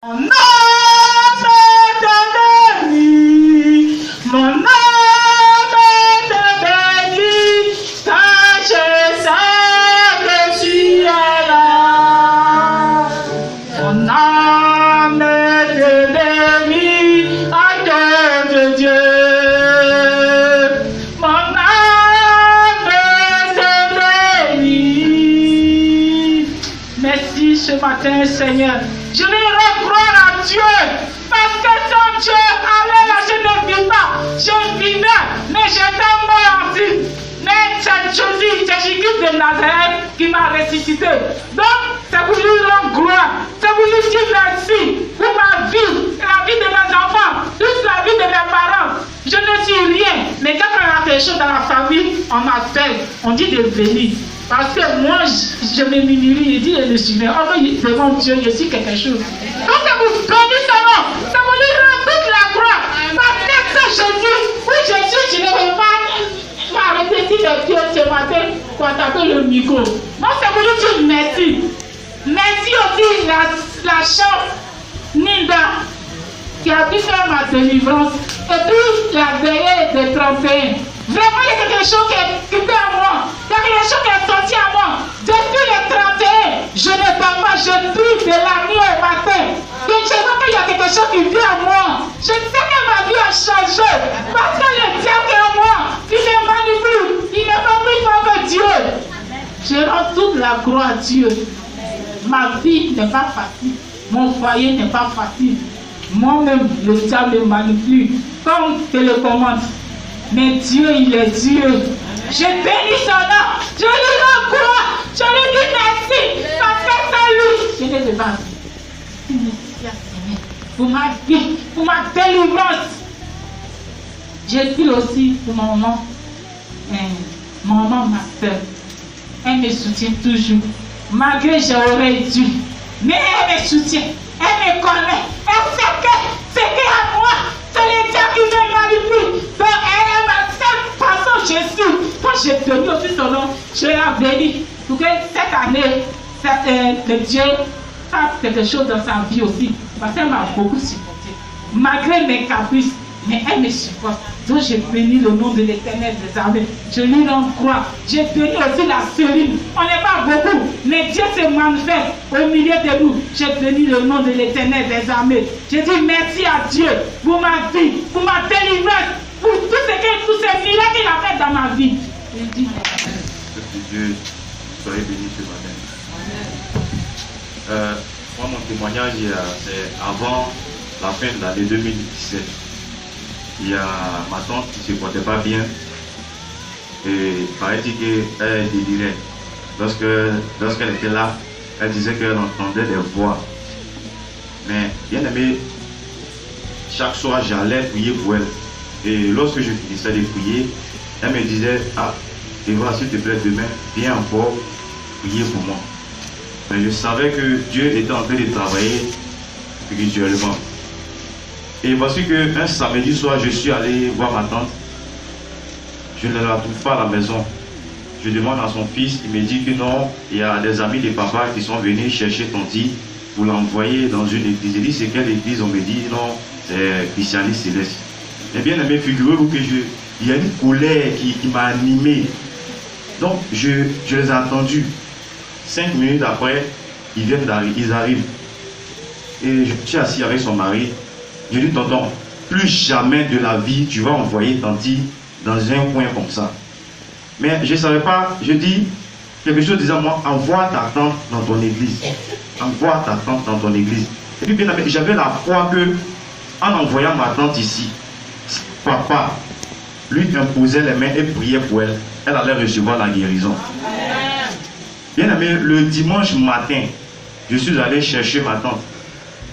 Mon âme te bénit, mon âme te bénit, car je sais que tu es là. Mon âme te bénit, à cœur de Dieu. Mon âme te bénit. Merci ce matin, Seigneur. Je vais rendre gloire à Dieu, parce que sans Dieu, là, je ne vis pas. Je vivais, mais j'étais mort en vie. Mais c'est Jésus de Nazareth qui m'a ressuscité. Donc, c'est pour lui rendre gloire. C'est pour lui dire merci pour ma vie, la vie de mes enfants, toute la vie de mes parents. Je ne dis rien, mais quand on a quelque chose dans la famille, on m'appelle, on dit de venir. Parce que moi, je me minirie et dis, je suis devant Dieu, je suis quelque chose. Donc, c'est pour bénir son nom, c'est pour lui rendre toute la gloire. Parce que ce Jésus, oui, Jésus, je ne veux pas m'arrêter si le Dieu ce matin pour taper le micro. Moi, c'est pour lui dire merci. Merci aussi la chance Nida qui a pu faire ma délivrance. Et puis, la veillée de 31. Vraiment, il y a quelque chose qui est occupé à moi. Il y a quelque chose qui est sorti à moi. Depuis le 31, je ne dors pas, je prie de la nuit au matin. Donc je vois qu'il y a quelque chose qui vient à moi. Je sais que ma vie a changé. Parce que le diable est en moi. Il me manipule. Il ne fait plus fort que Dieu. Je rends toute la gloire à Dieu. Ma vie n'est pas facile. Mon foyer n'est pas facile. Moi-même, le diable me manipule. Comme télécommande. Mais Dieu, il est Dieu. Je bénis son nom. Je lui rends gloire. Je lui dis merci. Parce que c'est lui. Je ne vais pas. Merci Seigneur pour ma vie, pour ma délivrance. Je prie aussi pour mon maman. Mon maman, ma soeur. Elle me soutient toujours. Malgré j'aurais dû. Mais elle me soutient. Elle me connaît. Elle sait que c'est à moi. C'est le diable qui me manipule. Donc elle est ma seule façon Jésus. Quand j'ai béni aussi son nom, je l'ai béni. Pour que cette année, le Dieu fasse quelque chose dans sa vie aussi. Parce qu'elle m'a beaucoup supporté. Malgré mes caprices, mais elle me supporte. Donc j'ai béni le nom de l'Éternel des armées. Je lui rends gloire. J'ai béni aussi la Céline. On n'est pas beaucoup, mais Dieu se manifeste au milieu de nous. J'ai béni le nom de l'Éternel des armées. Je dis merci à Dieu pour ma vie, pour ma délivrance, pour tous ces miracles qu'il a fait dans ma vie. Je dis merci. Que Dieu soit béni ce matin. Moi, mon témoignage, c'est avant la fin de l'année 2017. Il y a ma tante qui ne se portait pas bien et paraît-il qu'elle délirait. Lorsqu'elle était là, elle disait qu'elle entendait des voix. Mais bien aimé, chaque soir j'allais prier pour elle. Et lorsque je finissais de prier, elle me disait, ah, Eva, s'il te plaît, demain, viens encore prier pour moi. Mais je savais que Dieu était en train de travailler spirituellement. Et voici qu'un samedi soir, je suis allé voir ma tante. Je ne la trouve pas à la maison. Je demande à son fils, il me dit que non, il y a des amis de papa qui sont venus chercher Tonti pour l'envoyer dans une église. Il dit, c'est quelle église? On me dit, non, c'est Christianiste Céleste. Eh bien, aimé, figurez-vous que il y a une colère qui m'a animé. Donc, je les ai attendus. 5 minutes après, ils arrivent. Et je suis assis avec son mari. Je lui dis, tonton, plus jamais de la vie, tu vas envoyer Tanti dans un coin comme ça. Mais je ne savais pas, je dis quelque chose disant, moi, envoie ta tante dans ton église. Envoie ta tante dans ton église. Et puis, bien, j'avais la foi que, en envoyant ma tante ici, papa lui imposait les mains et priait pour elle. Elle allait recevoir la guérison. Bien aimé, le dimanche matin, je suis allé chercher ma tante.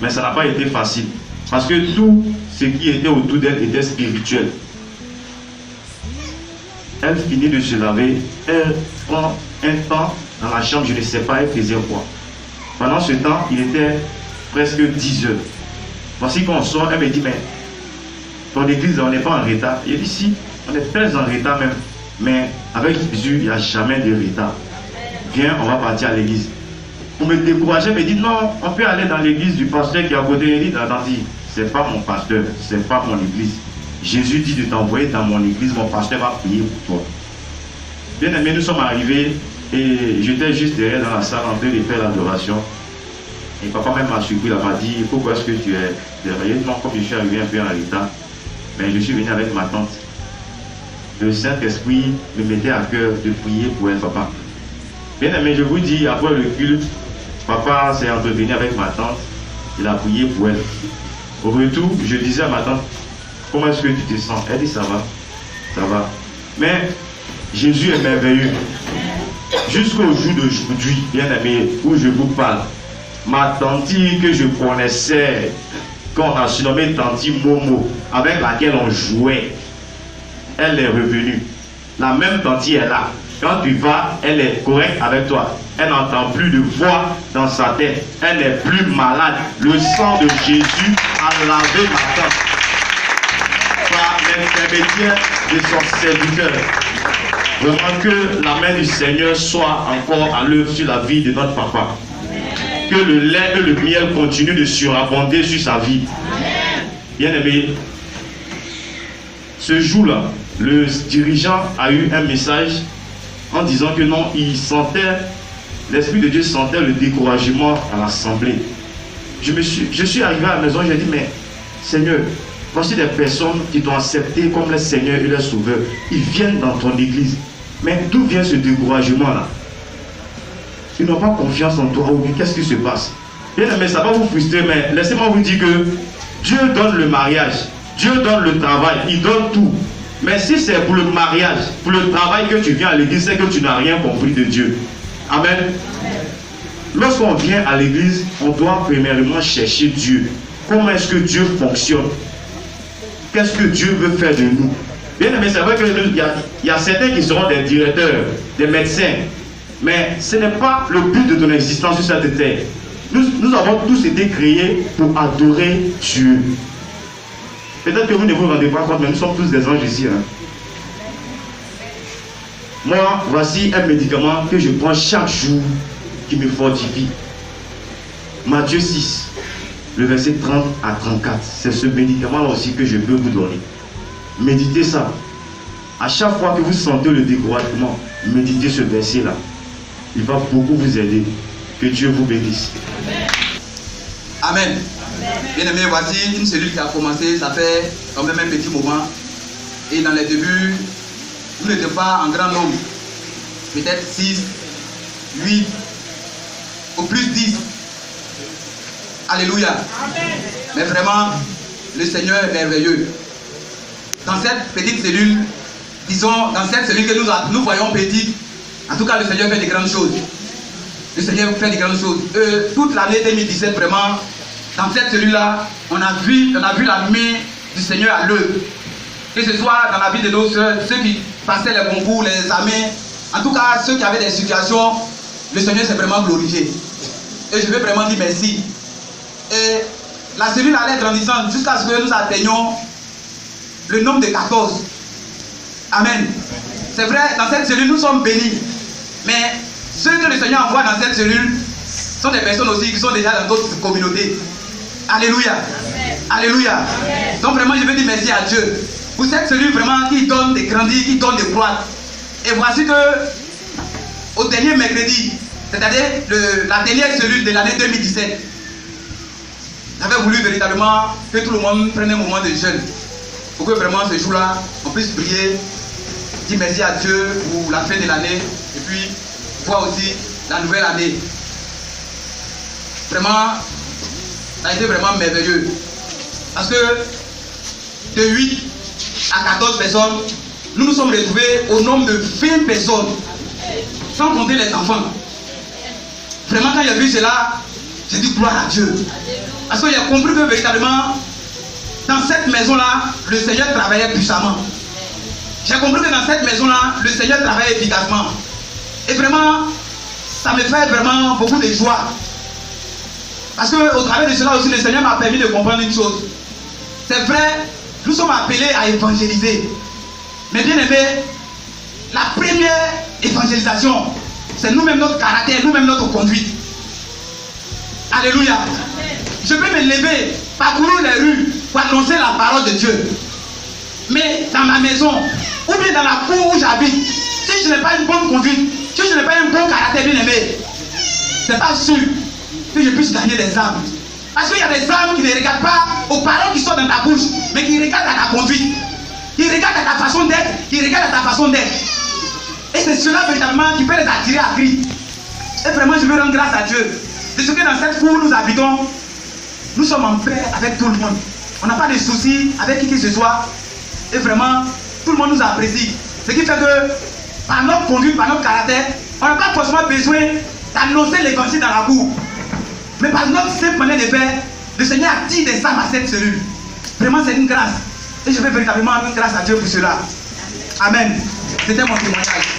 Mais ça n'a pas été facile. Parce que tout ce qui était autour d'elle était spirituel. Elle finit de se laver, elle prend un temps dans la chambre, je ne sais pas, elle faisait quoi. Pendant ce temps, il était presque 10 heures. Voici qu'on sort, elle me dit, mais ton église, on n'est pas en retard. Il dit, si, on est très en retard même. Mais avec Jésus, il n'y a jamais de retard. Viens, on va partir à l'église. pour me décourager, me dit non, on peut aller dans l'église du pasteur qui est à côté. Il dit, c'est pas mon pasteur, c'est pas mon église. Jésus dit de t'envoyer dans mon église, mon pasteur va prier pour toi. Bien aimé, nous sommes arrivés et j'étais juste derrière dans la salle en train de faire l'adoration. Et papa même m'a surpris, il m'a dit, pourquoi est-ce que tu es derrière? Non, comme je suis arrivé un peu en retard, mais je suis venu avec ma tante. Le Saint-Esprit me mettait à cœur de prier pour elle, papa. Bien aimé, je vous dis, après le culte, papa s'est entretenu avec ma tante, il a prié pour elle. Au retour, je disais à ma tante, comment est-ce que tu te sens? Elle dit, ça va, ça va. Mais Jésus est merveilleux. Jusqu'au jour d'aujourd'hui, bien aimé, où je vous parle, ma tante que je connaissais, qu'on a surnommé Tanti Momo, avec laquelle on jouait, elle est revenue. La même tante est là. Quand tu vas, elle est correcte avec toi. Elle n'entend plus de voix dans sa tête. Elle n'est plus malade. Le sang de Jésus a lavé ma tante par l'intermédiaire de son serviteur. Vraiment que la main du Seigneur soit encore à l'œuvre sur la vie de notre papa. Que le lait et le miel continuent de surabonder sur sa vie. Bien aimé, ce jour-là, le dirigeant a eu un message en disant que non, il sentait, l'Esprit de Dieu sentait le découragement à l'assemblée. Je suis arrivé à la maison, j'ai dit, mais Seigneur, voici des personnes qui t'ont accepté comme le Seigneur et le Sauveur. Ils viennent dans ton église. Mais d'où vient ce découragement-là? Ils n'ont pas confiance en toi. Ou qu'est-ce qui se passe? Bien aimé, ça va vous frustrer, mais laissez-moi vous dire que Dieu donne le mariage, Dieu donne le travail, il donne tout. Mais si c'est pour le mariage, pour le travail que tu viens à l'église, c'est que tu n'as rien compris de Dieu. Amen. Lorsqu'on vient à l'église, on doit premièrement chercher Dieu. Comment est-ce que Dieu fonctionne? Qu'est-ce que Dieu veut faire de nous? Bien aimé, c'est vrai qu'il y a certains qui seront des directeurs, des médecins. Mais ce n'est pas le but de ton existence sur cette terre. Nous avons tous été créés pour adorer Dieu. Peut-être que vous ne vous rendez pas compte, mais nous sommes tous des anges ici. Hein. Moi, voici un médicament que je prends chaque jour qui me fortifie. Matthieu 6, le verset 30 à 34. C'est ce médicament-là aussi que je veux vous donner. Méditez ça. À chaque fois que vous sentez le découragement, méditez ce verset-là. Il va beaucoup vous aider. Que Dieu vous bénisse. Amen. Bien aimé, voici une cellule qui a commencé, ça fait quand même un petit moment. Et dans les débuts, nous n'étions pas en grand nombre. Peut-être 6, 8, au plus 10. Alléluia. Amen. Mais vraiment, le Seigneur est merveilleux. Dans cette petite cellule, disons, dans cette cellule que nous voyons petite, en tout cas, le Seigneur fait de grandes choses. Le Seigneur fait de grandes choses. Toute l'année 2017, vraiment, dans cette cellule-là, on a vu la main du Seigneur à l'œuvre. Que ce soit dans la vie de nos soeurs, ceux qui passaient les concours, les examens, en tout cas, ceux qui avaient des situations, le Seigneur s'est vraiment glorifié. Et je veux vraiment dire merci. Et la cellule allait grandissant jusqu'à ce que nous atteignions le nombre de 14. Amen. C'est vrai, dans cette cellule, nous sommes bénis. Mais ceux que le Seigneur envoie dans cette cellule sont des personnes aussi qui sont déjà dans d'autres communautés. Alléluia. Amen. Alléluia. Amen. Donc vraiment, je veux dire merci à Dieu pour cette cellule vraiment qui donne de grandir, qui donne de croître. Et voici que au dernier mercredi, c'est-à-dire la dernière cellule de l'année 2017, j'avais voulu véritablement que tout le monde prenne un moment de jeûne pour que vraiment ce jour-là, on puisse prier, dire merci à Dieu pour la fin de l'année et puis voir aussi la nouvelle année. Vraiment, ça a été vraiment merveilleux. Parce que de 8 à 14 personnes, nous nous sommes retrouvés au nombre de 20 personnes, sans compter les enfants. Vraiment, quand j'ai vu cela, j'ai dit gloire à Dieu. Parce que j'ai compris que véritablement, dans cette maison-là, le Seigneur travaillait puissamment. J'ai compris que dans cette maison-là, le Seigneur travaillait efficacement. Et vraiment, ça me fait vraiment beaucoup de joie. Parce qu'au travers de cela aussi, le Seigneur m'a permis de comprendre une chose. C'est vrai, nous sommes appelés à évangéliser. Mais bien aimé, la première évangélisation, c'est nous-mêmes notre caractère, nous-mêmes notre conduite. Alléluia. Je peux me lever, parcourir les rues pour annoncer la parole de Dieu. Mais dans ma maison, ou bien dans la cour où j'habite, si je n'ai pas une bonne conduite, si je n'ai pas un bon caractère bien aimé, c'est pas sûr que je puisse gagner des âmes. Parce qu'il y a des âmes qui ne regardent pas aux paroles qui sont dans ta bouche, mais qui regardent à ta conduite, qui regardent à ta façon d'être, qui regardent à ta façon d'être. Et c'est cela véritablement qui peut les attirer à Christ. Et vraiment, je veux rendre grâce à Dieu. De ce que dans cette cour où nous habitons, nous sommes en paix avec tout le monde. On n'a pas de soucis avec qui que ce soit. Et vraiment, tout le monde nous apprécie. Ce qui fait que, par notre conduite, par notre caractère, on n'a pas forcément besoin d'annoncer l'évangile dans la cour. Mais par notre simple manière de faire, le Seigneur attire des âmes à cette cellule. Vraiment, c'est une grâce. Et je veux véritablement rendre grâce à Dieu pour cela. Amen. C'était mon témoignage.